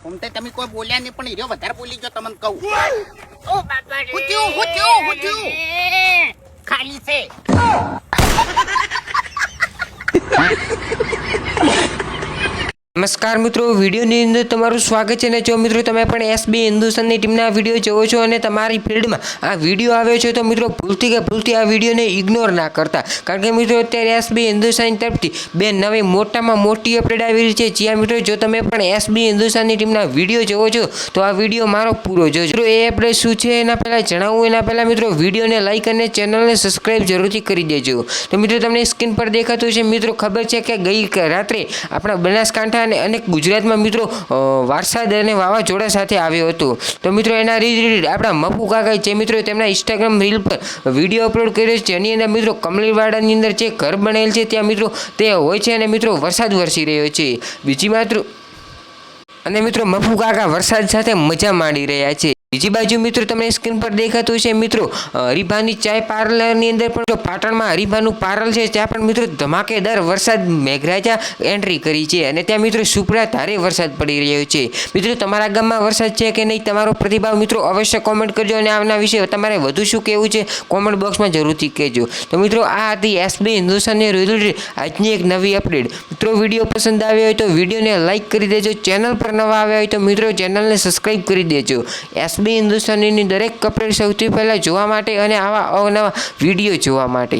હું તો તમે કોઈ બોલ્યા નહીં પણ હીરો વધારે બોલી ગયો તમને કહું. ઓ બાપા રે. હું થયું? ખાલી છે. નમસ્કાર મિત્રો, વિડીયોની અંદર તમારું સ્વાગત છે. અને જો મિત્રો તમે પણ એસબી હિન્દુસ્તાનની ટીમના વિડીયો જોવો છો અને તમારી ફિલ્ડમાં આ વિડીયો આવ્યો છે તો મિત્રો ભૂલથી આ વિડીયોને ઇગ્નોર ના કરતા, કારણ કે મિત્રો અત્યારે એસબી હિન્દુસ્તાન તરફથી બે નવી મોટામાં મોટી અપડેટ આવી રહી છે. જ્યાં મિત્રો જો તમે પણ એસબી હિન્દુસ્તાનની ટીમના વિડીયો જોવો છો તો આ વિડીયો મારો પૂરો જોજો. મિત્રો એ અપડેટ શું છે એના પહેલાં જણાવું એના પહેલાં મિત્રો વિડીયોને લાઇક અને ચેનલને સબસ્ક્રાઈબ જરૂરથી કરી દેજો. તો મિત્રો તમને સ્ક્રીન પર દેખાતું છે મિત્રો, ખબર છે કે ગઈ રાત્રે આપણા બનાસકાંઠા અને અનેક ગુજરાતમાં મિત્રો વરસાદ અને વાવાઝોડા સાથે આવ્યો હતો. તો મિત્રો એના રિલેટેડ આપણા મફુ કાકા જે મિત્રો તેમના ઇન્સ્ટાગ્રામ રીલ પર વિડીયો અપલોડ કર્યો છે, જેની અંદર મિત્રો કમલીવાડાની અંદર જે ઘર બનેલ છે ત્યાં મિત્રો તે હોય છે અને મિત્રો વરસાદ વરસી રહ્યો છે. અને મિત્રો મફુ કાકા વરસાદ સાથે મજા માણી રહ્યા છે. બીજી બાજુ મિત્રો તમને સ્ક્રીન પર દેખાતું છે મિત્રો હરીફાની ચાય પાર્લરની અંદર પણ જો પાટણમાં હરીફાનું પાર્લર છે ત્યાં પણ મિત્રો ધમાકેદાર વરસાદ મેઘરાજા એન્ટ્રી કરી છે અને ત્યાં મિત્રો સુપરા ધારે વરસાદ પડી રહ્યો છે. મિત્રો તમારા ગામમાં વરસાદ છે કે નહીં, તમારો પ્રતિભાવ મિત્રો અવશ્ય કોમેન્ટ કરજો અને આના વિશે તમારે વધુ શું કહેવું છે કોમેન્ટ બોક્સમાં જરૂરથી કહેજો. તો મિત્રો આ હતી એસબી હિન્દુસ્તાનની રિલેટેડ આજની એક નવી અપડેટ. મિત્રો વિડીયો પસંદ આવ્યો હોય તો વિડીયોને લાઇક કરી દેજો. ચેનલ પર નવા આવ્યા હોય તો મિત્રો ચેનલને સબસ્ક્રાઈબ કરી દેજો. એસબી હિન્દુસ્તાનીની દરેક અપડેટ સૌથી પહેલાં જોવા માટે અને આવા અવનવા વિડીયો જોવા માટે.